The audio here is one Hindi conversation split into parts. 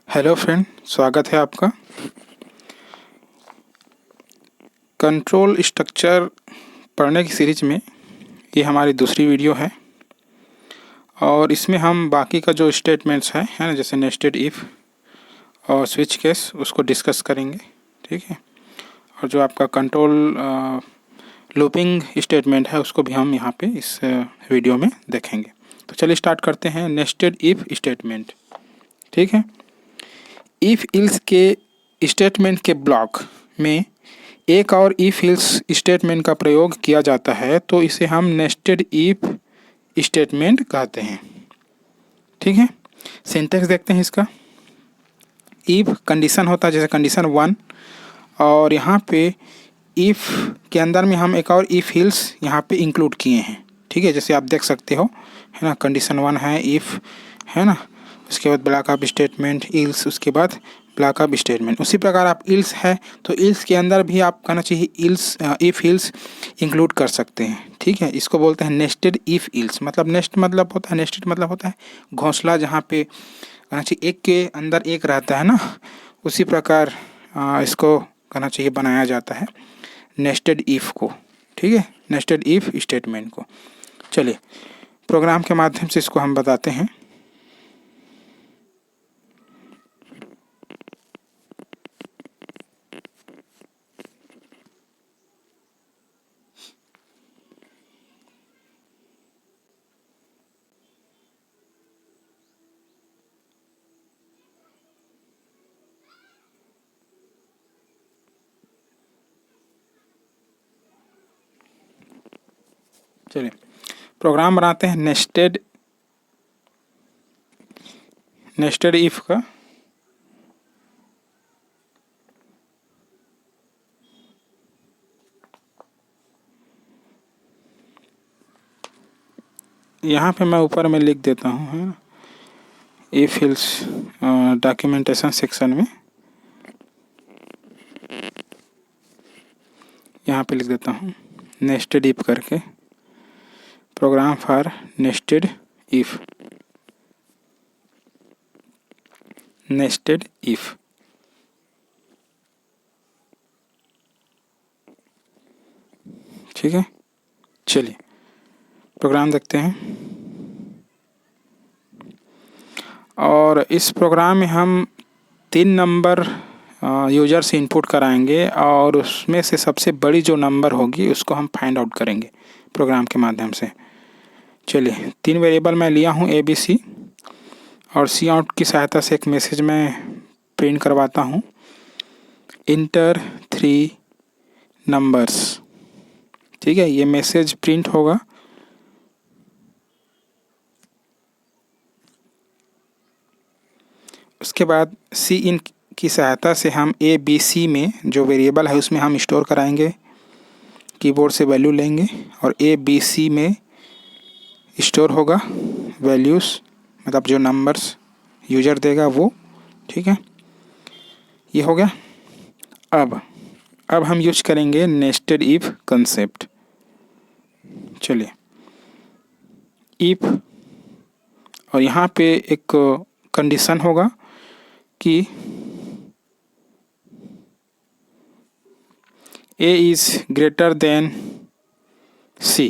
हेलो फ्रेंड, स्वागत है आपका। कंट्रोल स्ट्रक्चर पढ़ने की सीरीज में ये हमारी दूसरी वीडियो है और इसमें हम बाकी का जो स्टेटमेंट्स है ना, जैसे नेस्टेड इफ़ और स्विच केस उसको डिस्कस करेंगे। ठीक है। और जो आपका कंट्रोल लूपिंग स्टेटमेंट है उसको भी हम यहाँ पे इस वीडियो में देखेंगे। तो चलिए स्टार्ट करते हैं। Nested if statement. ठीक है। इफ़ इल्स के स्टेटमेंट के ब्लॉक में एक और इफ इल्स स्टेटमेंट का प्रयोग किया जाता है तो इसे हम नेस्टेड इफ स्टेटमेंट कहते हैं। ठीक है। सिंटैक्स देखते हैं इसका। इफ कंडीशन होता है, जैसे कंडीशन 1, और यहाँ पे इफ के अंदर में हम एक और इफ इल्स यहाँ पे इंक्लूड किए हैं। ठीक है, जैसे आप देख सकते हो, है ना। कंडीशन 1 है इफ, है ना, उसके बाद ब्लॉक ऑफ स्टेटमेंट इल्स, उसके बाद ब्लॉक ऑफ स्टेटमेंट। उसी प्रकार आप इल्स है तो इल्स के अंदर भी आप कहना चाहिए इल्स इफ इल्स इंक्लूड कर सकते हैं। ठीक है। इसको बोलते हैं नेस्टेड इफ इल्स। मतलब नेस्ट मतलब होता है, नेस्टेड मतलब होता है घोंसला, जहाँ पे कहना चाहिए एक के अंदर एक रहता है ना, उसी प्रकार इसको कहना चाहिए बनाया जाता है नेस्टेड इफ को। ठीक है, नेस्टेड इफ स्टेटमेंट को। चलिए प्रोग्राम के माध्यम से इसको हम बताते हैं। चलिए प्रोग्राम बनाते हैं नेस्टेड इफ का। यहाँ पे मैं ऊपर में लिख देता हूँ, है ना, इफ इल्स डॉक्यूमेंटेशन सेक्शन में यहाँ पे लिख देता हूँ नेस्टेड इफ करके, program for nested if. Nested if. ठीक है। चलिए प्रोग्राम देखते हैं। और इस प्रोग्राम में हम 3 नंबर यूजर से इनपुट कराएंगे और उसमें से सबसे बड़ी जो नंबर होगी उसको हम फाइंड आउट करेंगे प्रोग्राम के माध्यम से। चलिए 3 वेरिएबल मैं लिया हूँ ए बी सी, और सी आउट की सहायता से एक मैसेज मैं प्रिंट करवाता हूँ, इंटर 3 नंबर्स। ठीक है, ये मैसेज प्रिंट होगा। उसके बाद सी इन की सहायता से हम ए बी सी में जो वेरिएबल है उसमें हम स्टोर कराएंगे, कीबोर्ड से वैल्यू लेंगे और ए बी सी में स्टोर होगा वैल्यूज़, मतलब जो नंबर्स यूजर देगा वो। ठीक है, ये हो गया। अब हम यूज करेंगे नेस्टेड इफ कंसेप्ट। चलिए इफ, और यहाँ पे एक कंडीशन होगा कि A is greater than C।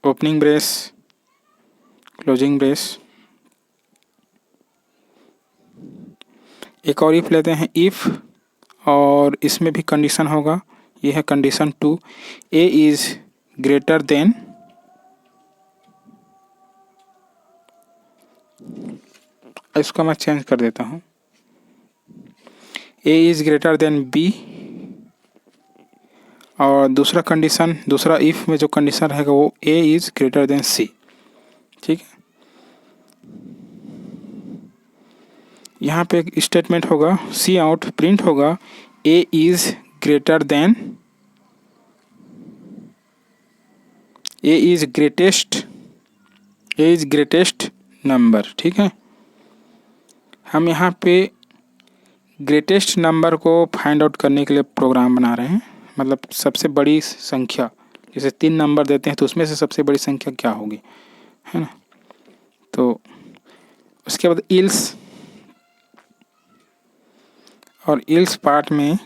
Opening brace, closing brace. एक और इफ लेते हैं इफ, और इसमें भी कंडीशन होगा, ये है condition 2, A is greater than, इसको मैं चेंज कर देता हूँ, A is greater than B। और दूसरा कंडीशन, दूसरा इफ में जो कंडीशन रहेगा वो A is greater than C। ठीक है, यहाँ पे एक स्टेटमेंट होगा, सी आउट प्रिंट होगा A is greater than, A is greatest number. ठीक है, हम यहाँ पे ग्रेटेस्ट नंबर को फाइंड आउट करने के लिए प्रोग्राम बना रहे हैं। मतलब सबसे बड़ी संख्या, जैसे 3 नंबर देते हैं तो उसमें से सबसे बड़ी संख्या क्या होगी, है ना। तो उसके बाद इल्स, और इल्स पार्ट में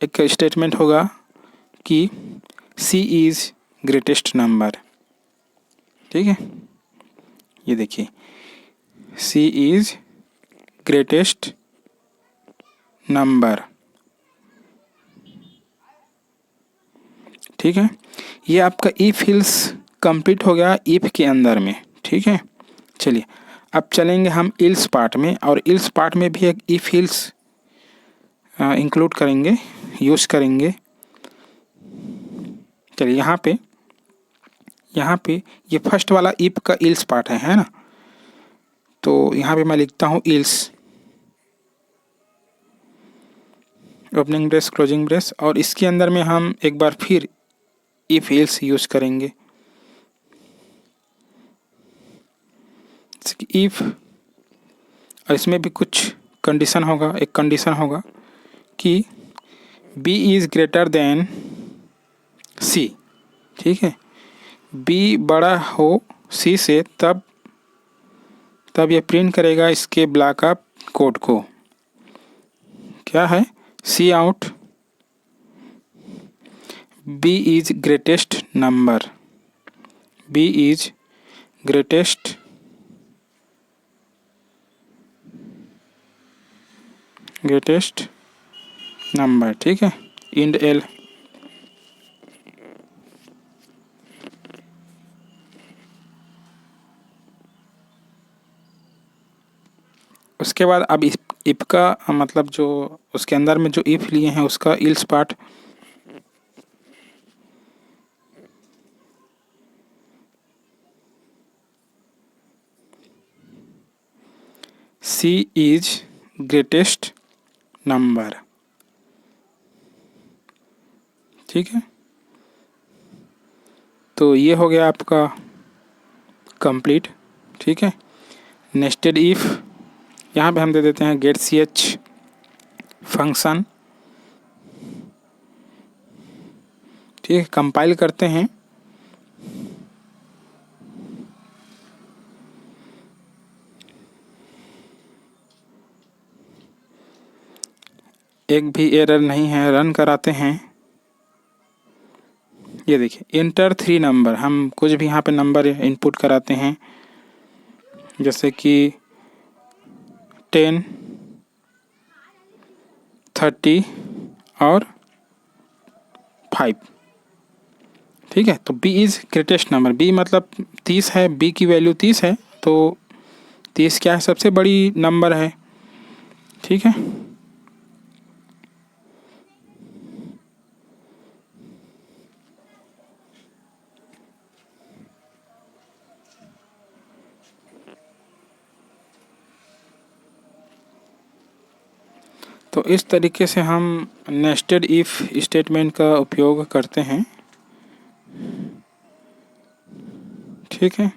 एक स्टेटमेंट होगा कि C इज़ ग्रेटेस्ट नंबर। ठीक है, ये देखिए C इज़ ग्रेटेस्ट नंबर। ठीक है, ये आपका इफ हिल्स कंप्लीट हो गया इफ के अंदर में। ठीक है, चलिए अब चलेंगे हम इल्स पार्ट में, और इल्स पार्ट में भी एक इफ हिल्स इंक्लूड करेंगे, यूज करेंगे। चलिए यहाँ पे ये फर्स्ट वाला इफ का इल्स पार्ट है ना। तो यहाँ पे मैं लिखता हूँ ills, opening brace closing brace, और इसके अंदर में हम एक बार फिर इफ एल्स यूज करेंगे। इफ, और इसमें भी कुछ कंडीशन होगा, एक कंडीशन होगा कि B is greater than C। ठीक है, B बड़ा हो C से तब ये प्रिंट करेगा इसके ब्लॉक ऑफ कोड को। क्या है? C out B is greatest number, B is greatest number. ठीक है, इंड L। उसके बाद अब इफ का मतलब जो उसके अंदर में जो इफ लिए हैं उसका ills part. C is greatest number. ठीक है, तो ये हो गया आपका कंप्लीट। ठीक है, नेस्टेड इफ यहाँ पे हम दे देते हैं गेट ch फंक्शन। ठीक है, कंपाइल करते हैं। एक भी एरर नहीं है, रन कराते हैं। ये देखिए इंटर 3 नंबर, हम कुछ भी यहाँ पे नंबर इनपुट कराते हैं, जैसे कि 10, 30 और 5। ठीक है, तो B is greatest number, B मतलब 30 है, B की वैल्यू 30 है, तो 30 क्या है? सबसे बड़ी नंबर है। ठीक है, तो इस तरीके से हम नेस्टेड इफ स्टेटमेंट का उपयोग करते हैं। ठीक है,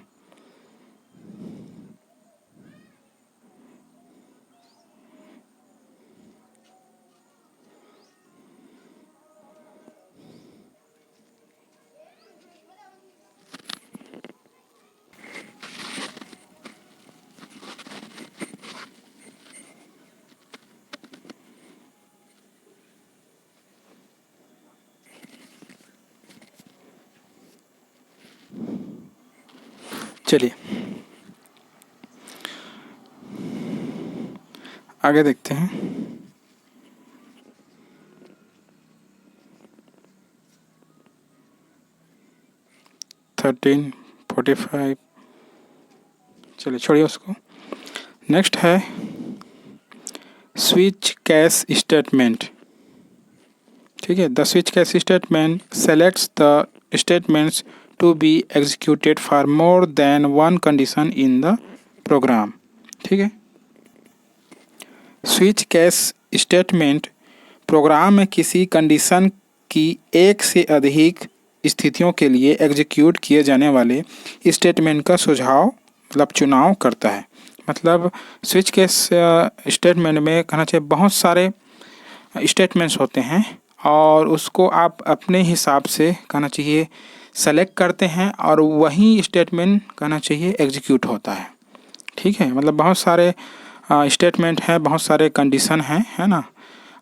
चलिए आगे देखते हैं। थर्टीन 45, चलिए छोड़िए उसको। नेक्स्ट है स्विच कैश स्टेटमेंट। ठीक है, the switch case statement selects the statements to be executed for more than one condition in the program. ठीक है, स्विच कैश स्टेटमेंट प्रोग्राम में किसी कंडीशन की एक से अधिक स्थितियों के लिए एग्जीक्यूट किए जाने वाले स्टेटमेंट का सुझाव मतलब चुनाव करता है। मतलब स्विच कैश स्टेटमेंट में कहना चाहिए बहुत सारे स्टेटमेंट्स होते हैं, और उसको आप अपने हिसाब से कहना चाहिए सेलेक्ट करते हैं और वही स्टेटमेंट कहना चाहिए एग्जीक्यूट होता है। ठीक है, मतलब बहुत सारे स्टेटमेंट हैं, बहुत सारे कंडीशन हैं, है ना,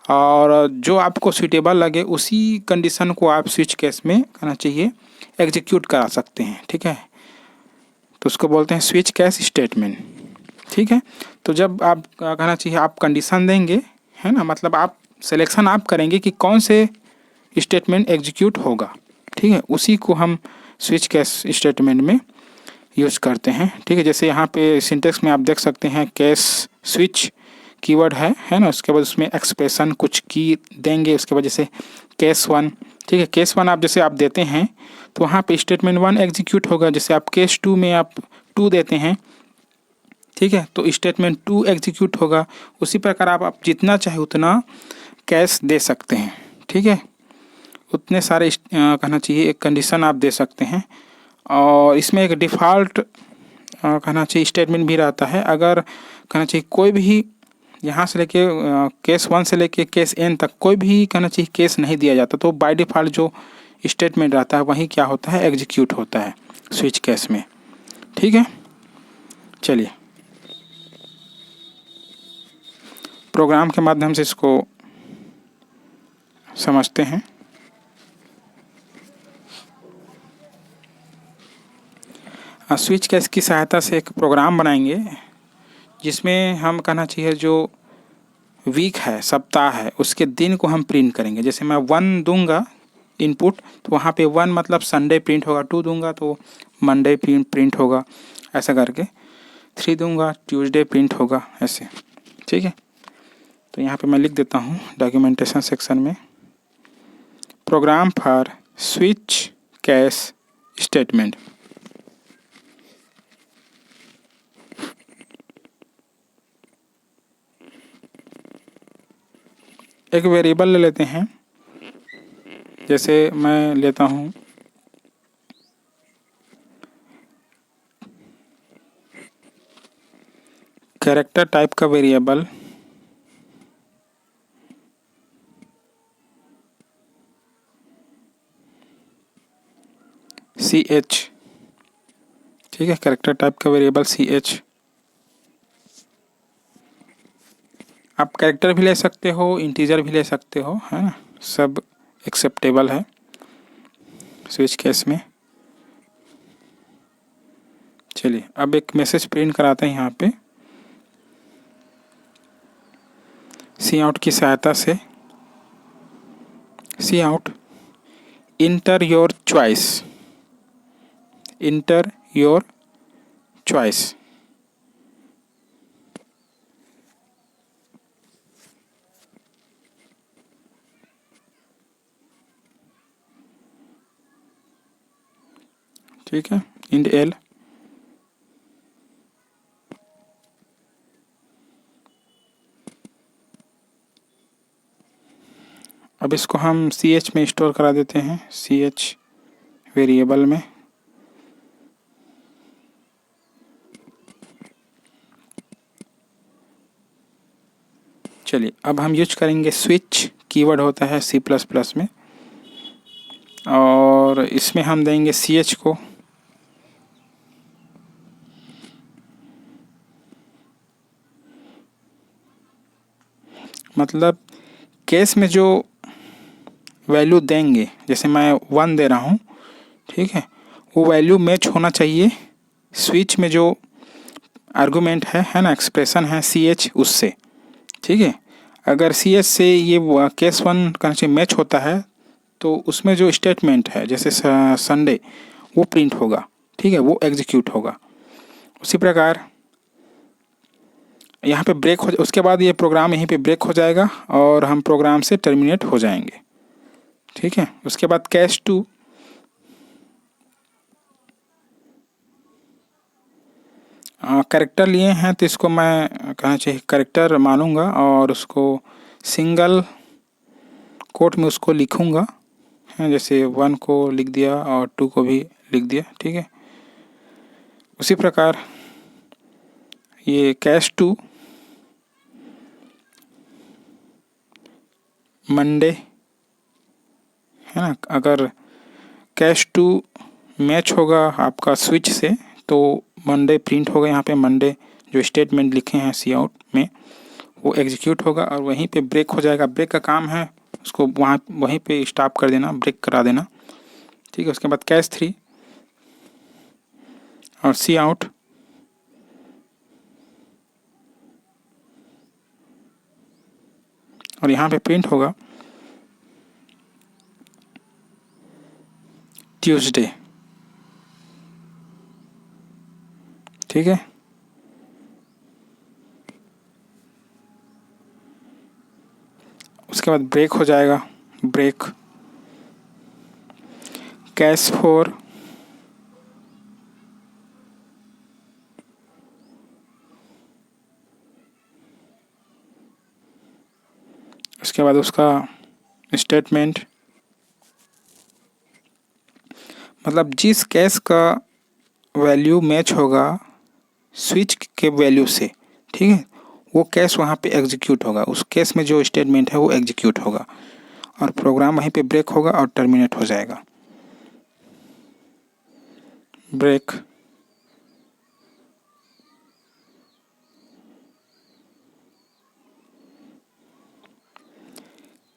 और जो आपको सूटेबल लगे उसी कंडीशन को आप स्विच केस में कहना चाहिए एग्जीक्यूट करा सकते हैं। ठीक है, तो उसको बोलते हैं स्विच केस स्टेटमेंट। ठीक है, तो जब आप कहना चाहिए आप कंडीशन देंगे, है ना, मतलब आप सिलेक्शन आप करेंगे कि कौन से स्टेटमेंट एग्जीक्यूट होगा। ठीक है, उसी को हम स्विच केस स्टेटमेंट में यूज करते हैं। ठीक है, जैसे यहाँ पे सिंटेक्स में आप देख सकते हैं केस स्विच कीवर्ड है ना, उसके बाद उसमें एक्सप्रेशन कुछ की देंगे, उसके बाद जैसे केस 1। ठीक है, केस 1 आप जैसे आप देते हैं तो वहाँ पे स्टेटमेंट 1 एग्जीक्यूट होगा। जैसे आप केस 2 में आप 2 देते हैं, ठीक है, तो स्टेटमेंट 2 एग्जीक्यूट होगा। उसी प्रकार आप जितना चाहे उतना कैश दे सकते हैं। ठीक है, उतने सारे कहना चाहिए एक कंडीशन आप दे सकते हैं। और इसमें एक डिफ़ॉल्ट कहना चाहिए स्टेटमेंट भी रहता है। अगर कहना चाहिए कोई भी यहाँ से लेके केस 1 से लेके केस n तक कोई भी कहना चाहिए केस नहीं दिया जाता, तो बाय डिफ़ॉल्ट जो स्टेटमेंट रहता है वही क्या होता है एग्जीक्यूट होता है स्विच केस में। ठीक है, चलिए प्रोग्राम के माध्यम से इसको समझते हैं। स्विच केस की सहायता से एक प्रोग्राम बनाएंगे जिसमें हम कहना चाहिए जो वीक है, सप्ताह है, उसके दिन को हम प्रिंट करेंगे। जैसे मैं 1 दूंगा इनपुट तो वहाँ पे 1 मतलब संडे प्रिंट होगा, 2 दूंगा तो मंडे प्रिंट होगा, ऐसा करके 3 दूंगा ट्यूसडे प्रिंट होगा, ऐसे। ठीक है, तो यहाँ पे मैं लिख देता हूँ डॉक्यूमेंटेशन सेक्शन में program for switch case statement. एक वेरिएबल ले लेते हैं, जैसे मैं लेता हूँ कैरेक्टर टाइप का वेरिएबल CH। ठीक है, कैरेक्टर टाइप का वेरिएबल CH। आप कैरेक्टर भी ले सकते हो, इंटीजर भी ले सकते हो, है ना, सब एक्सेप्टेबल है स्विच केस में। चलिए अब एक मैसेज प्रिंट कराते हैं यहाँ पे सी आउट की सहायता से। Cout enter your choice, enter your choice. ठीक है, इंड एल। अब इसको हम CH में स्टोर करा देते हैं, CH वेरिएबल में। चलिए अब हम यूज करेंगे स्विच कीवर्ड होता है C++ में, और इसमें हम देंगे CH को मतलब केस में जो वैल्यू देंगे, जैसे मैं 1 दे रहा हूँ, ठीक है, वो वैल्यू मैच होना चाहिए स्विच में जो आर्गुमेंट है ना, एक्सप्रेशन है CH उससे। ठीक है, अगर CH से ये केस 1 कहना चाहिए मैच होता है तो उसमें जो स्टेटमेंट है जैसे संडे वो प्रिंट होगा। ठीक है, वो एग्जीक्यूट होगा। उसी प्रकार यहाँ पे ब्रेक हो, उसके बाद ये प्रोग्राम यहीं पे ब्रेक हो जाएगा और हम प्रोग्राम से टर्मिनेट हो जाएंगे। ठीक है, उसके बाद कैश 2 कैरेक्टर लिए हैं तो इसको मैं कहना चाहिए कैरेक्टर मानूंगा और उसको सिंगल कोट में उसको लिखूंगा, जैसे 1 को लिख दिया और 2 को भी लिख दिया। ठीक है, उसी प्रकार ये कैश 2 मंडे, है ना, अगर कैश 2 मैच होगा आपका स्विच से तो मंडे प्रिंट होगा। यहाँ पे मंडे जो स्टेटमेंट लिखे हैं सी आउट में वो एग्जीक्यूट होगा और वहीं पे ब्रेक हो जाएगा। ब्रेक का काम है उसको वहीं पे स्टॉप कर देना, ब्रेक करा देना, ठीक है। उसके बाद कैश 3 और सी आउट और यहाँ पे प्रिंट होगा ट्यूसडे, ठीक है। उसके बाद ब्रेक हो जाएगा, ब्रेक कैश 4 उसके बाद उसका स्टेटमेंट, मतलब जिस कैश का वैल्यू मैच होगा स्विच के वैल्यू से, ठीक है, वो कैश वहाँ पे एग्जीक्यूट होगा। उस केस में जो स्टेटमेंट है वो एग्जीक्यूट होगा और प्रोग्राम वहीं पे ब्रेक होगा और टर्मिनेट हो जाएगा। ब्रेक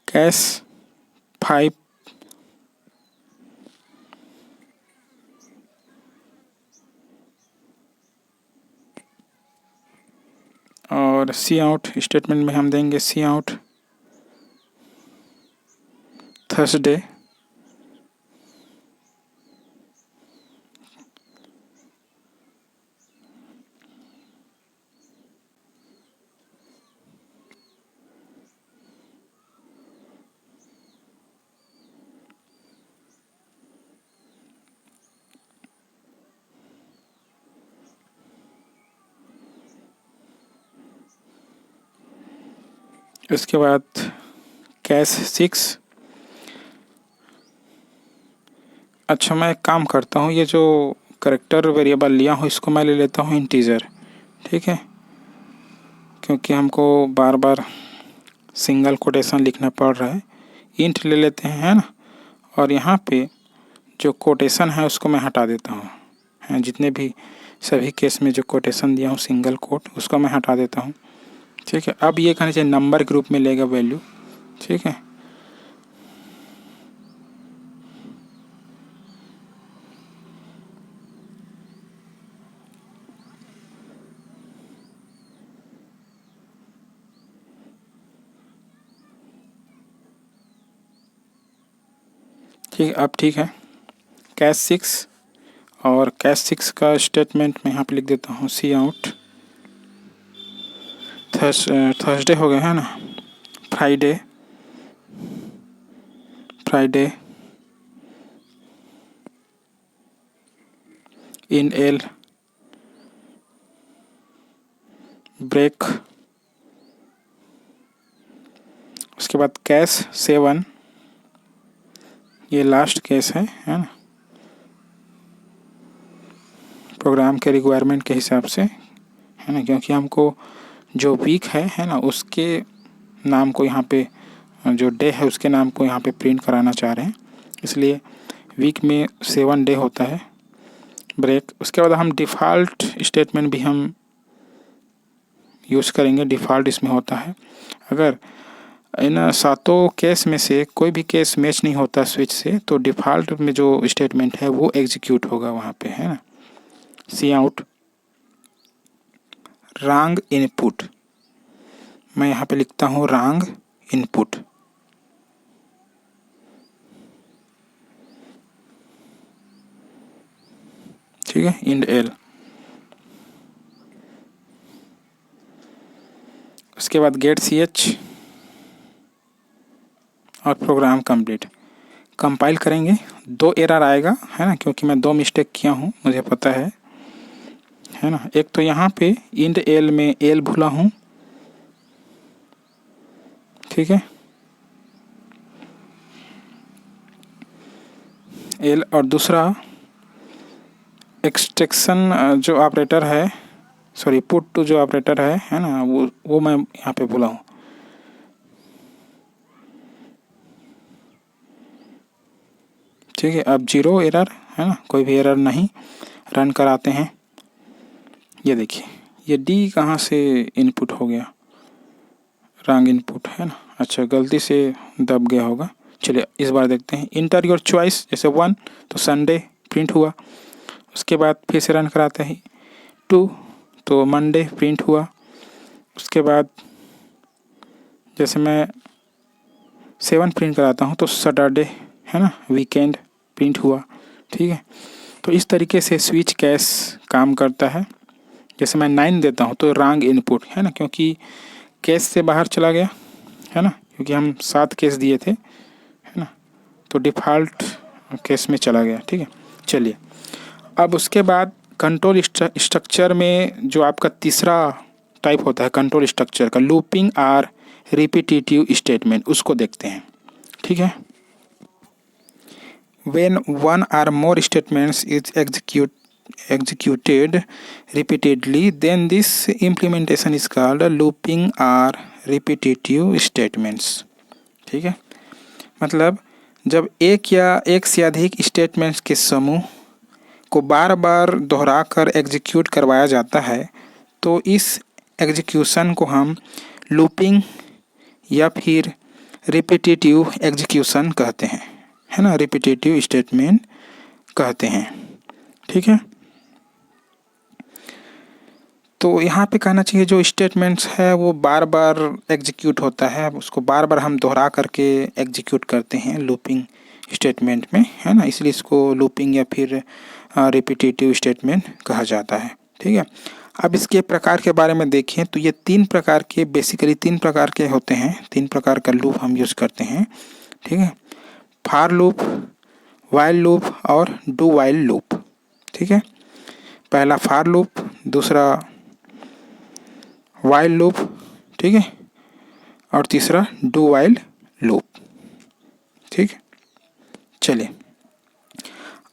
कैश 5 और सी आउट स्टेटमेंट में हम देंगे सी आउट थर्सडे, उसके बाद कैश 6। अच्छा, मैं एक काम करता हूँ, ये जो करेक्टर वेरिएबल लिया हूँ इसको मैं ले लेता हूँ इंटीजर, ठीक है, क्योंकि हमको बार बार सिंगल कोटेशन लिखना पड़ रहा है। इंट ले लेते हैं, है ना। और यहाँ पे जो कोटेशन है उसको मैं हटा देता हूँ, है, जितने भी सभी केस में जो कोटेशन दिया हूँ सिंगल कोट उसको मैं हटा देता हूँ, ठीक है। अब ये कहना चाहिए नंबर के रूप में लेगा वैल्यू, ठीक है। ठीक है, अब ठीक है। कैश 6 और कैश 6 का स्टेटमेंट मैं यहाँ पे लिख देता हूँ सी आउट थर्सडे हो गया, है ना। फ्राइडे फ्राइडे इन एल ब्रेक, उसके बाद कैश 7, ये लास्ट केस है ना, प्रोग्राम के रिक्वायरमेंट के हिसाब से, है ना, क्योंकि हमको जो वीक है ना, उसके नाम को यहाँ पे जो डे है उसके नाम को यहाँ पे प्रिंट कराना चाह रहे हैं, इसलिए वीक में 7 डे होता है। ब्रेक, उसके बाद हम डिफ़ॉल्ट स्टेटमेंट भी हम यूज़ करेंगे, डिफ़ॉल्ट इसमें होता है। अगर इन 7 केस में से कोई भी केस मैच नहीं होता स्विच से तो डिफ़ॉल्ट में जो स्टेटमेंट है वो एग्जीक्यूट होगा वहाँ पे, है ना। सी आउट रॉन्ग इनपुट, मैं यहाँ पे लिखता हूँ रॉन्ग इनपुट, ठीक है, इंड एल। उसके बाद गेट सी एच और प्रोग्राम कंप्लीट। कंपाइल करेंगे, 2 एरर आएगा, है ना, क्योंकि मैं 2 मिस्टेक किया हूँ मुझे पता है ना। एक तो यहाँ पे इंड एल में एल भूला हूँ, ठीक है, एल, और दूसरा एक्सट्रैक्शन जो ऑपरेटर है, सॉरी पुट टू जो ऑपरेटर है ना, वो मैं यहाँ पे भूला हूँ, ठीक है। अब 0 एरर है ना, कोई भी एरर नहीं। रन कराते हैं। ये देखिए ये डी कहाँ से इनपुट हो गया, रॉन्ग इनपुट है ना। अच्छा गलती से दब गया होगा। चलिए इस बार देखते हैं। इंटर योर चॉइस, जैसे 1 तो संडे प्रिंट हुआ। उसके बाद फिर से रन कराते हैं। 2 तो मंडे प्रिंट हुआ। उसके बाद जैसे मैं 7 प्रिंट कराता हूँ तो सैटरडे है ना, वीकेंड प्रिंट हुआ। ठीक है। तो इस तरीके से स्विच कैश काम करता है। जैसे मैं 9 देता हूँ तो रॉन्ग इनपुट है ना, क्योंकि केस से बाहर चला गया है ना, क्योंकि हम 7 केस दिए थे है ना, तो डिफ़ॉल्ट केस में चला गया। ठीक है। चलिए अब उसके बाद कंट्रोल स्ट्रक्चर में जो आपका तीसरा टाइप होता है कंट्रोल स्ट्रक्चर का, लूपिंग आर रिपीटेटिव स्टेटमेंट, उसको देखते हैं। ठीक है। When one or more statements is executed repeatedly, then this implementation is called looping or repetitive statements। ठीक है। मतलब जब एक या एक से अधिक स्टेटमेंट्स के समूह को बार बार दोहरा कर एग्जीक्यूट करवाया जाता है तो इस एग्जीक्यूशन को हम लूपिंग या फिर रिपीटेटिव एग्जीक्यूशन कहते हैं, है ना, रिपीटेटिव स्टेटमेंट कहते हैं। ठीक है। तो यहाँ पे कहना चाहिए जो स्टेटमेंट्स है वो बार बार एग्जीक्यूट होता है, उसको बार बार हम दोहरा करके एग्जीक्यूट करते हैं लूपिंग स्टेटमेंट में, है ना, इसलिए इसको लूपिंग या फिर रिपीटेटिव स्टेटमेंट कहा जाता है। ठीक है। अब इसके प्रकार के बारे में देखें तो ये 3 प्रकार के, बेसिकली 3 प्रकार के होते हैं। 3 प्रकार का लूप हम यूज़ करते हैं। ठीक है। फार लूप, वाइल लूप और डू वाइल लूप। ठीक है। पहला फार लूप, दूसरा वाइल लूप, ठीक है, और तीसरा डू वाइल लूप। ठीक है। चलिए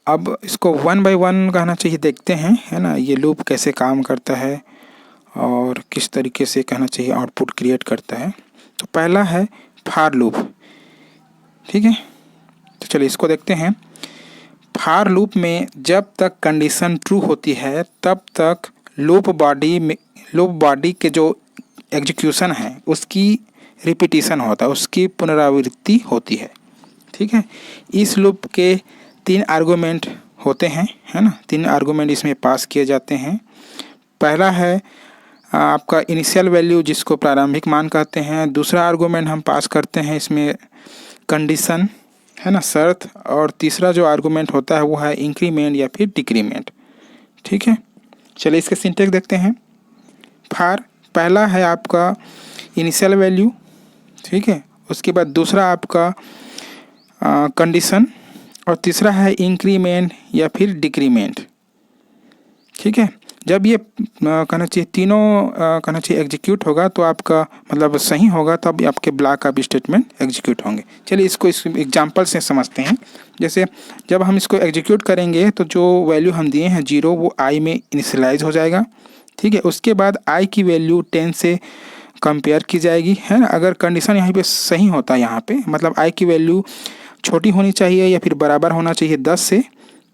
अब इसको 1 बाय 1 कहना चाहिए देखते हैं, है ना, ये लूप कैसे काम करता है और किस तरीके से कहना चाहिए आउटपुट क्रिएट करता है। तो पहला है फार लूप। ठीक है। तो चलिए इसको देखते हैं। फार लूप में जब तक कंडीशन ट्रू होती है तब तक लूप बॉडी के जो एग्जीक्यूशन है उसकी रिपीटिशन होता है, उसकी पुनरावृत्ति होती है। ठीक है। इस लूप के 3 आर्गुमेंट होते हैं, है ना, 3 आर्गुमेंट इसमें पास किए जाते हैं। पहला है आपका इनिशियल वैल्यू, जिसको प्रारंभिक मान कहते हैं। दूसरा आर्गुमेंट हम पास करते हैं इसमें कंडीशन, है ना, शर्त। और तीसरा जो आर्गुमेंट होता है वो है इंक्रीमेंट या फिर डिक्रीमेंट। ठीक है। चलिए इसके सिंटेक्स देखते हैं। फार पहला है आपका इनिशियल वैल्यू, ठीक है, उसके बाद दूसरा आपका कंडीशन और तीसरा है इंक्रीमेंट या फिर डिक्रीमेंट। ठीक है। जब ये कहना चाहिए तीनों कहना चाहिए एग्जीक्यूट होगा तो आपका मतलब सही होगा, तब आपके ब्लॉक ऑफ स्टेटमेंट एग्जीक्यूट होंगे। चलिए इसको इस एग्जांपल से समझते हैं। जैसे जब हम इसको एग्जीक्यूट करेंगे तो जो वैल्यू हम दिए हैं 0 वो i में इनिशियलाइज हो जाएगा। ठीक है। उसके बाद i की वैल्यू 10 से कंपेयर की जाएगी, है ना। अगर कंडीशन यहाँ पे सही होता है, यहाँ पे मतलब i की वैल्यू छोटी होनी चाहिए या फिर बराबर होना चाहिए 10 से,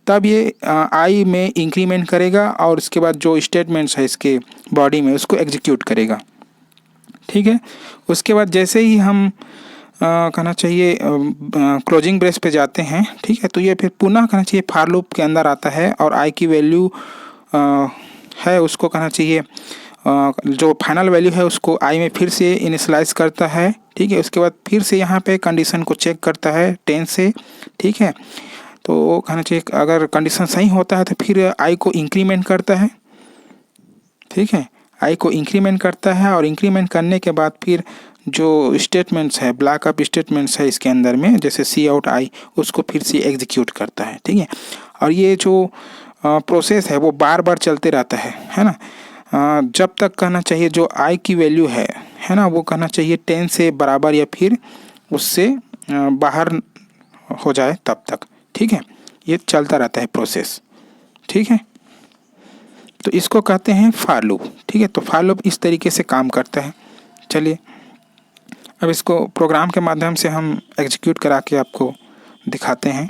तब ये i में इंक्रीमेंट करेगा और उसके बाद जो स्टेटमेंट्स है इसके बॉडी में उसको एग्जीक्यूट करेगा। ठीक है। उसके बाद जैसे ही हम कहना चाहिए क्लोजिंग ब्रेस पे जाते हैं, ठीक है, तो ये फिर पुनः कहना चाहिए फार लूप के अंदर आता है और i की वैल्यू है उसको कहना चाहिए जो फाइनल वैल्यू है उसको i में फिर से इनिशियलाइज करता है। ठीक है। उसके बाद फिर से यहाँ पे कंडीशन को चेक करता है 10 से। ठीक है। तो कहना चाहिए अगर कंडीशन सही होता है तो फिर i को इंक्रीमेंट करता है। ठीक है। i को इंक्रीमेंट करता है और इंक्रीमेंट करने के बाद फिर जो स्टेटमेंट्स है, ब्लॉक ऑफ स्टेटमेंट्स है इसके अंदर में, जैसे सी आउट i, उसको फिर से एग्जीक्यूट करता है। ठीक है। और ये जो प्रोसेस है वो बार बार चलते रहता है ना, जब तक कहना चाहिए जो i की वैल्यू है ना, वो कहना चाहिए 10 से बराबर या फिर उससे बाहर हो जाए तब तक। ठीक है। ये चलता रहता है प्रोसेस। ठीक है। तो इसको कहते हैं फार लूप। ठीक है। तो फार लूप इस तरीके से काम करता है। चलिए अब इसको प्रोग्राम के माध्यम से हम एग्जीक्यूट करा के आपको दिखाते हैं।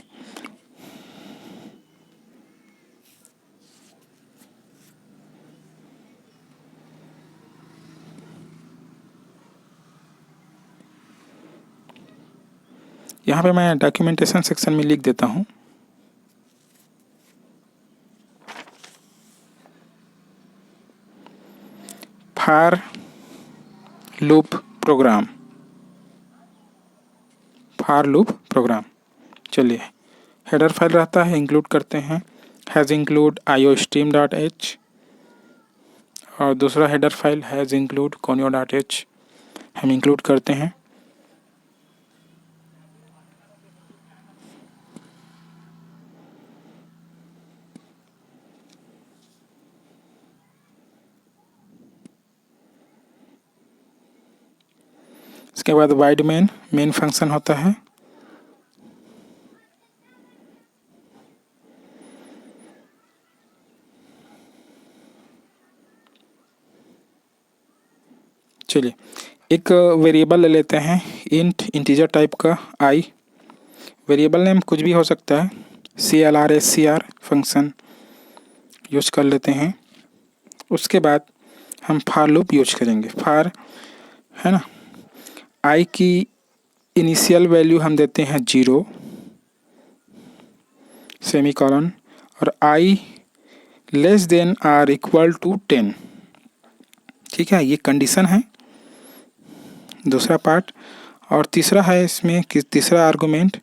यहाँ पे मैं डॉक्यूमेंटेशन सेक्शन में लिख देता हूँ for loop program, for loop program. चलिए हेडर फाइल रहता है, इंक्लूड करते हैं हैज़ इंक्लूड iostream.h और दूसरा header file has include conio.h हम इंक्लूड करते हैं। इसके बाद वाइड मेन फंक्शन होता है। चलिए एक वेरिएबल ले लेते हैं इंटीजर टाइप का आई। वेरिएबल नेम कुछ भी हो सकता है, CLR फंक्शन यूज कर लेते हैं। उसके बाद हम फॉर लूप यूज करेंगे। फॉर है ना, आई की इनिशियल वैल्यू हम देते हैं 0 सेमीकोलन और I less than or equal to 10। ठीक है, ये कंडीशन है दूसरा पार्ट। और तीसरा है इसमें कि तीसरा आर्गुमेंट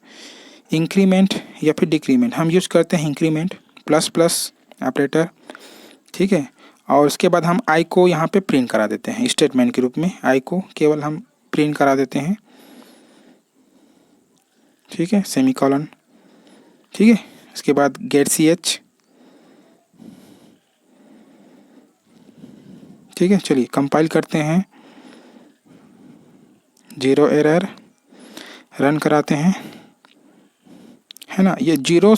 इंक्रीमेंट या फिर डिक्रीमेंट। हम यूज करते हैं इंक्रीमेंट प्लस प्लस ऑपरेटर। ठीक है, और उसके बाद हम आई को यहाँ पे प्रिंट करा देते हैं स्टेटमेंट के रूप में। आई को केवल हम प्रिंट करा देते हैं। ठीक है, सेमीकोलन। ठीक है, उसके बाद गेट ch। ठीक है, चलिए कंपाइल करते हैं, 0 एरर, रन कराते हैं। है ना, ये 0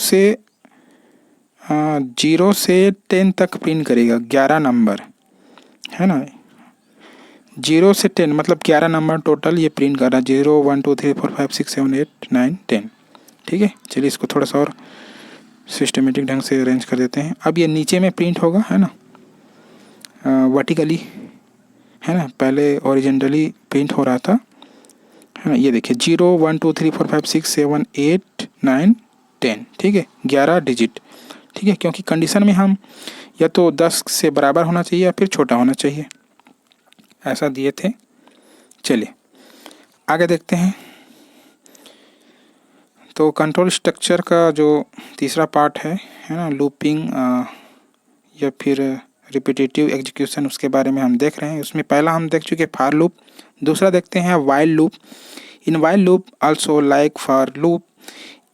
से 10 तक प्रिंट करेगा, 11 नंबर। है ना, 0 से 10 मतलब 11 नंबर टोटल ये प्रिंट कर रहा है। 0 1 2 3 4 5 6 7 8 9 10। ठीक है, चलिए इसको थोड़ा सा और सिस्टमेटिक ढंग से अरेंज कर देते हैं। अब ये नीचे में प्रिंट होगा, है ना, वर्टिकली, है ना, पहले ओरिजिनली प्रिंट हो रहा था। है ना, ये देखिए 0 1 2 3 4 5 6 7 8 9 10। ठीक है, 11 डिजिट। ठीक है, क्योंकि कंडीशन में हम या तो 10 से बराबर होना चाहिए या फिर छोटा होना चाहिए, ऐसा दिए थे। चलिए आगे देखते हैं। तो कंट्रोल स्ट्रक्चर का जो तीसरा पार्ट है ना, लूपिंग या फिर रिपीटेटिव एग्जीक्यूशन, उसके बारे में हम देख रहे हैं। उसमें पहला हम देख चुके फॉर लूप, दूसरा देखते हैं while loop. In while loop also like for loop,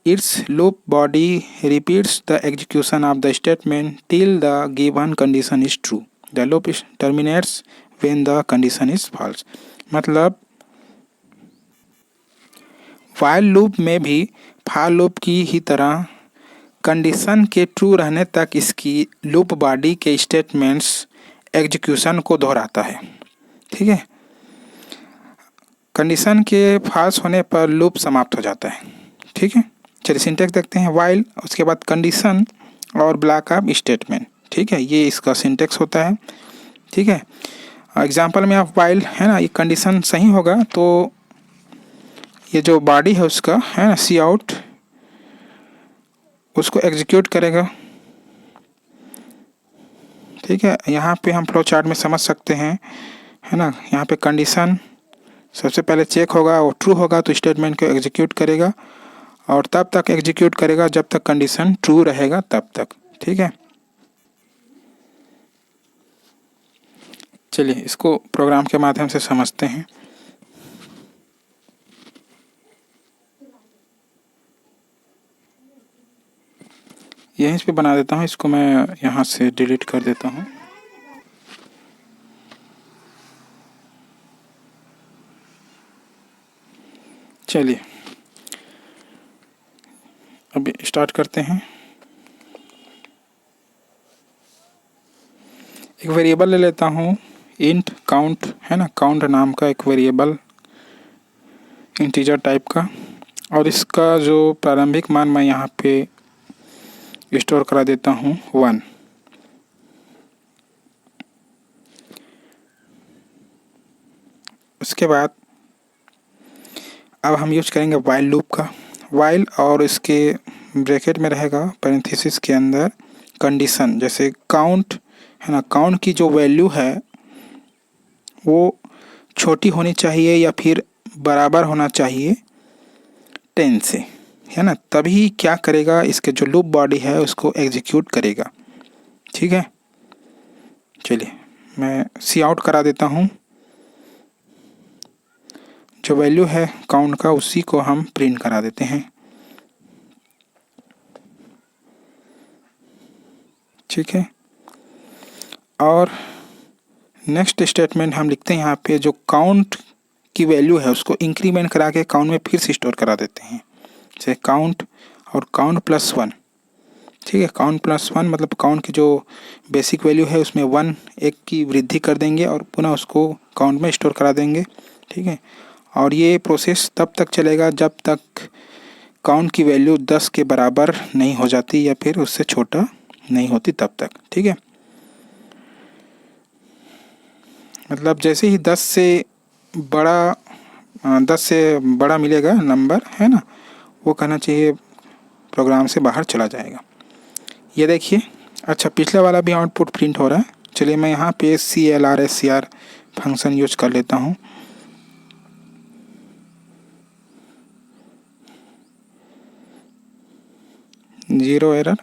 its loop body repeats the execution of the statement till the given condition is true. The loop terminates when the condition is false. मतलब वाइल लूप में भी फॉर लूप की ही तरह कंडीशन के ट्रू रहने तक इसकी लूप बॉडी के स्टेटमेंट्स एग्जीक्यूशन को दोहराता है। ठीक है, कंडीशन के फॉल्स होने पर लूप समाप्त हो जाता है। ठीक है, चलिए सिंटैक्स देखते हैं। वाइल, उसके बाद कंडीशन और ब्लॉक ऑफ स्टेटमेंट। ठीक है, ये इसका सिंटैक्स होता है। ठीक है, एग्जांपल में आप वाइल, है ना, ये कंडीशन सही होगा तो ये जो बॉडी है उसका, है ना, सी आउट, उसको एग्जीक्यूट करेगा। ठीक है, यहाँ पे हम फ्लो चार्ट में समझ सकते हैं, है ना, यहाँ पे कंडीशन सबसे पहले चेक होगा, वो ट्रू होगा तो स्टेटमेंट को एग्जीक्यूट करेगा और तब तक एग्जीक्यूट करेगा जब तक कंडीशन ट्रू रहेगा तब तक। ठीक है, चलिए इसको प्रोग्राम के माध्यम से समझते हैं। यहीं पे बना देता हूँ, इसको मैं यहाँ से डिलीट कर देता हूँ। चलिए अभी स्टार्ट करते हैं। एक वेरिएबल ले लेता हूँ इंट काउंट, है ना, काउंट नाम का एक वेरिएबल इंटीजर टाइप का, और इसका जो प्रारंभिक मान मैं यहाँ पे स्टोर करा देता हूँ 1। उसके बाद अब हम यूज करेंगे वाइल लूप का। वाइल और इसके ब्रैकेट में रहेगा पैरेंथेसिस के अंदर कंडीशन, जैसे काउंट है ना, काउंट की जो वैल्यू है वो छोटी होनी चाहिए या फिर बराबर होना चाहिए 10 से, है ना, तभी क्या करेगा, इसके जो लूप बॉडी है उसको एग्जीक्यूट करेगा। ठीक है, चलिए मैं सी आउट करा देता हूँ। जो वैल्यू है काउंट का उसी को हम प्रिंट करा देते हैं। ठीक है, और नेक्स्ट स्टेटमेंट हम लिखते हैं यहाँ पे, जो काउंट की वैल्यू है उसको इंक्रीमेंट करा के काउंट में फिर से स्टोर करा देते हैं, जैसे काउंट और काउंट प्लस 1। ठीक है, काउंट प्लस 1 मतलब काउंट की जो बेसिक वैल्यू है उसमें 1 एक की वृद्धि कर देंगे और पुनः उसको काउंट में स्टोर करा देंगे। ठीक है, और ये प्रोसेस तब तक चलेगा जब तक काउंट की वैल्यू 10 के बराबर नहीं हो जाती या फिर उससे छोटा नहीं होती तब तक। ठीक है, मतलब जैसे ही 10 से बड़ा मिलेगा नंबर, है ना, वो कहना चाहिए प्रोग्राम से बाहर चला जाएगा। ये देखिए, अच्छा पिछले वाला भी आउटपुट प्रिंट हो रहा है। चलिए मैं यहाँ पे CLRSCR फंक्शन यूज कर लेता हूँ। जीरो एरर,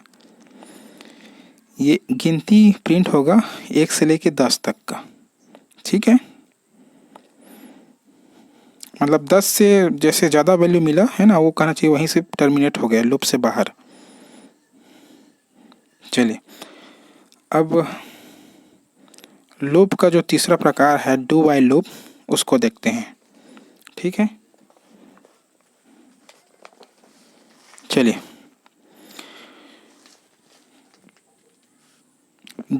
ये गिनती प्रिंट होगा 1 से लेके 10 तक का। ठीक है, मतलब 10 से जैसे ज़्यादा वैल्यू मिला है ना, वो कहना चाहिए वहीं से टर्मिनेट हो गया, लूप से बाहर। चलिए अब लूप का जो तीसरा प्रकार है डू वाइल लूप, उसको देखते हैं। ठीक है, चलिए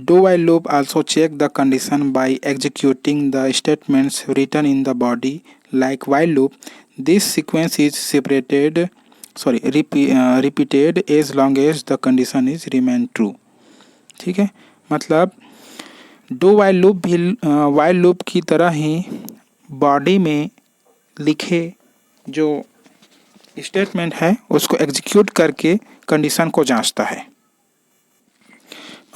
do while loop also check the condition by executing the statements written in the body like while loop. This sequence is repeated as long as the condition is remain true. ठीक है, मतलब do while loop भी while loop की तरह ही बॉडी में लिखे जो स्टेटमेंट है उसको एग्जीक्यूट करके कंडीशन को जांचता है।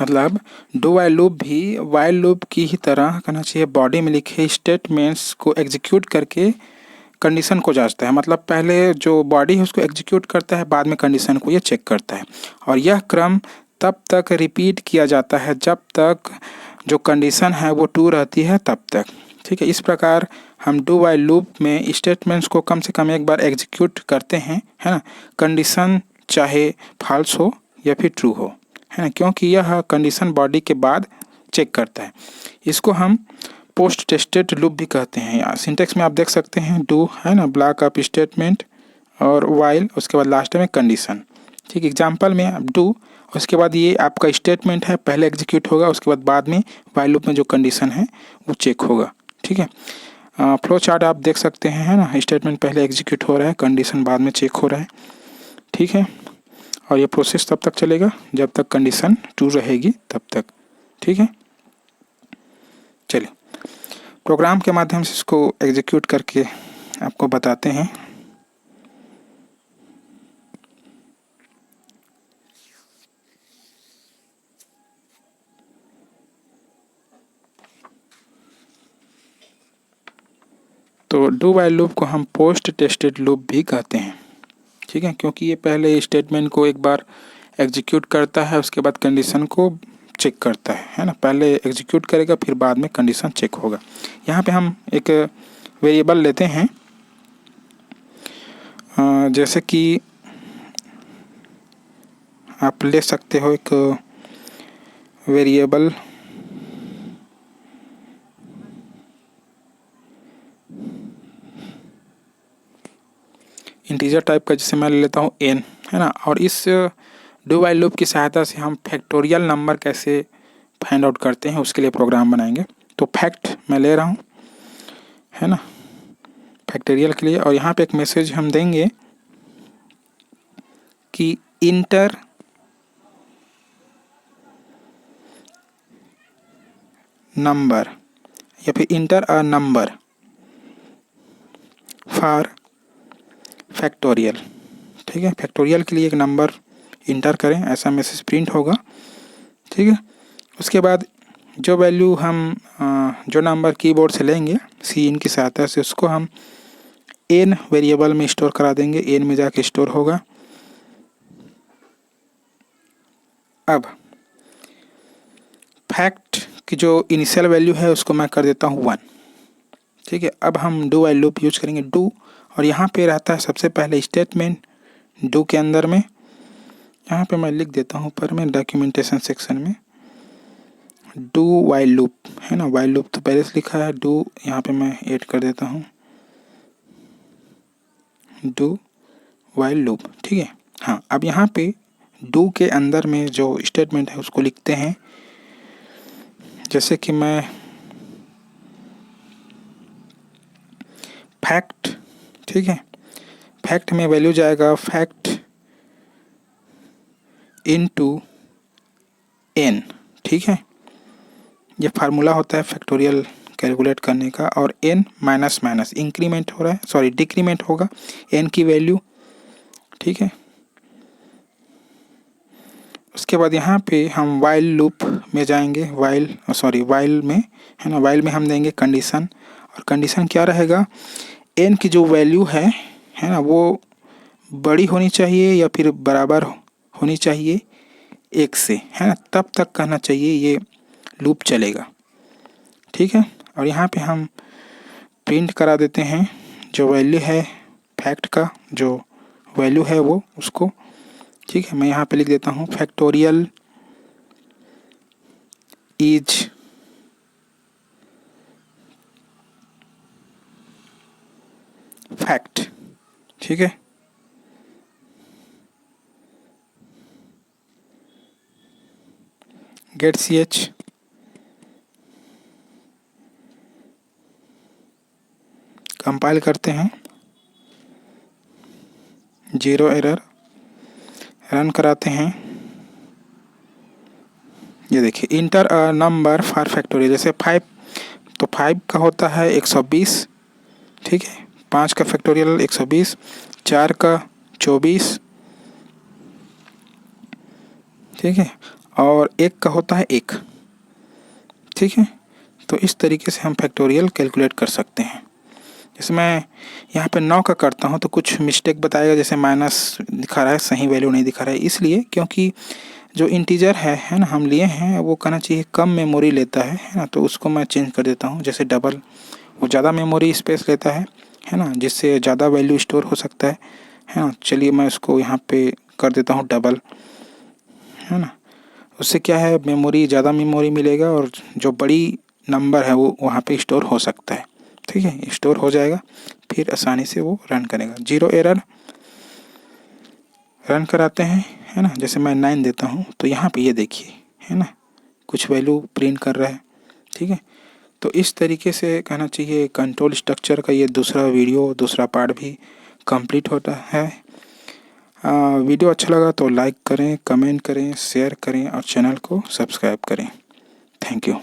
मतलब डू वाइल लूप भी वाइल लूप की ही तरह कहना चाहिए बॉडी में लिखे स्टेटमेंट्स को एग्जीक्यूट करके कंडीशन को जांचता है। मतलब पहले जो बॉडी है उसको एग्जीक्यूट करता है, बाद में कंडीशन को ये चेक करता है, और यह क्रम तब तक रिपीट किया जाता है जब तक जो कंडीशन है वो ट्रू रहती है तब तक। ठीक है, इस प्रकार हम डू वाइल लूप में स्टेटमेंट्स को कम से कम एक बार एग्जीक्यूट करते हैं, है ना, कंडीशन चाहे फॉल्स हो या फिर ट्रू हो, है ना, क्योंकि यह कंडीशन बॉडी के बाद चेक करता है। इसको हम पोस्ट टेस्टेड लूप भी कहते हैं। यहाँ सिंटेक्स में आप देख सकते हैं डू है ना, ब्लॉक ऑफ स्टेटमेंट और वाइल, उसके बाद लास्ट में कंडीशन। ठीक, एग्जांपल में आप डू, उसके बाद ये आपका स्टेटमेंट है पहले एग्जीक्यूट होगा, उसके बाद में वाइल लूप में जो कंडीशन है वो चेक होगा। ठीक है, फ्लो चार्ट आप देख सकते हैं, है ना, स्टेटमेंट पहले एग्जीक्यूट हो रहा है, कंडीशन बाद में चेक हो रहा है। ठीक है, और ये प्रोसेस तब तक चलेगा जब तक कंडीशन ट्रू रहेगी तब तक। ठीक है, चलिए प्रोग्राम के माध्यम से इसको एग्जीक्यूट करके आपको बताते हैं। तो डू वाइल लूप को हम पोस्ट टेस्टेड लूप भी कहते हैं। ठीक है, क्योंकि ये पहले स्टेटमेंट को एक बार एग्जीक्यूट करता है, उसके बाद कंडीशन को चेक करता है ना, पहले एग्जीक्यूट करेगा फिर बाद में कंडीशन चेक होगा। यहाँ पे हम एक वेरिएबल लेते हैं, जैसे कि आप ले सकते हो एक वेरिएबल इंटीजर टाइप का, जिसे मैं ले लेता हूँ n, है ना, और इस डू वाइल लूप की सहायता से हम फैक्टोरियल नंबर कैसे फाइंड आउट करते हैं उसके लिए प्रोग्राम बनाएंगे। तो फैक्ट मैं ले रहा हूँ, है ना, फैक्टोरियल के लिए, और यहाँ पे एक मैसेज हम देंगे कि इंटर नंबर या फिर inter a number for factorial. ठीक है। फैक्टोरियल के लिए एक नंबर इंटर करें, ऐसा मैसेज प्रिंट होगा, ठीक है। उसके बाद जो वैल्यू हम जो नंबर कीबोर्ड से लेंगे Cin की सहायता से, उसको हम n वेरिएबल में स्टोर करा देंगे, n में जाके स्टोर होगा। अब फैक्ट की जो इनिशियल वैल्यू है उसको मैं कर देता हूँ 1, ठीक है। अब हम डू वाइल लूप यूज करेंगे, डू, और यहाँ पे रहता है सबसे पहले स्टेटमेंट डू के अंदर में। यहाँ पे मैं लिख देता हूँ पर मैं डॉक्यूमेंटेशन सेक्शन में डू वाइल लूप है ना, वाइल लूप तो पहले से लिखा है, डू यहाँ पे मैं ऐड कर देता हूँ डू वाइल लूप, ठीक है। हाँ, अब यहाँ पे डू के अंदर में जो स्टेटमेंट है उसको लिखते हैं, जैसे कि मैं फैक्ट, ठीक है, फैक्ट में वैल्यू जाएगा फैक्ट इनटू n, ठीक है। ये फार्मूला होता है फैक्टोरियल कैलकुलेट करने का, और n माइनस माइनस इंक्रीमेंट हो रहा है, सॉरी डिक्रीमेंट होगा n की वैल्यू, ठीक है। उसके बाद यहाँ पे हम वाइल लूप में जाएंगे, वाइल में है ना, वाइल में हम देंगे कंडीशन, और कंडीशन क्या रहेगा, n की जो वैल्यू है ना, वो बड़ी होनी चाहिए या फिर बराबर होनी चाहिए 1 से, है ना, तब तक कहना चाहिए ये लूप चलेगा, ठीक है। और यहाँ पे हम प्रिंट करा देते हैं जो वैल्यू है फैक्ट का, जो वैल्यू है वो उसको, ठीक है। मैं यहाँ पे लिख देता हूँ फैक्टोरियल इज फैक्ट, ठीक है। गेट ch, कंपाइल करते हैं, 0 एरर, रन कराते हैं। ये देखिए inter a number for factorial, जैसे 5, तो 5 का होता है 120, ठीक है, 5 का फैक्टोरियल 120, 4 का 24, ठीक है, और 1 का होता है 1, ठीक है। तो इस तरीके से हम फैक्टोरियल कैलकुलेट कर सकते हैं। जैसे मैं यहाँ पे 9 का करता हूँ तो कुछ मिस्टेक बताएगा, जैसे माइनस दिखा रहा है, सही वैल्यू नहीं दिखा रहा है, इसलिए क्योंकि जो इंटीजर है ना, हम लिए हैं, वो कहना चाहिए कम मेमोरी लेता है ना, तो उसको मैं चेंज कर देता हूँ, जैसे डबल, वो ज़्यादा मेमोरी स्पेस लेता है ना, जिससे ज़्यादा वैल्यू स्टोर हो सकता है ना। चलिए मैं उसको यहाँ पे कर देता हूँ डबल, है ना, उससे क्या है, मेमोरी ज़्यादा मेमोरी मिलेगा और जो बड़ी नंबर है वो वहाँ पे स्टोर हो सकता है, ठीक है, स्टोर हो जाएगा, फिर आसानी से वो रन करेगा। 0 एरर, रन कराते हैं, है ना, जैसे मैं 9 देता हूँ तो यहाँ पे ये देखिए, है ना, कुछ वैल्यू प्रिंट कर रहा है, ठीक है। तो इस तरीके से कहना चाहिए कंट्रोल स्ट्रक्चर का ये दूसरा पार्ट भी कंप्लीट होता है। वीडियो अच्छा लगा तो लाइक करें, कमेंट करें, शेयर करें और चैनल को सब्सक्राइब करें। Thank you.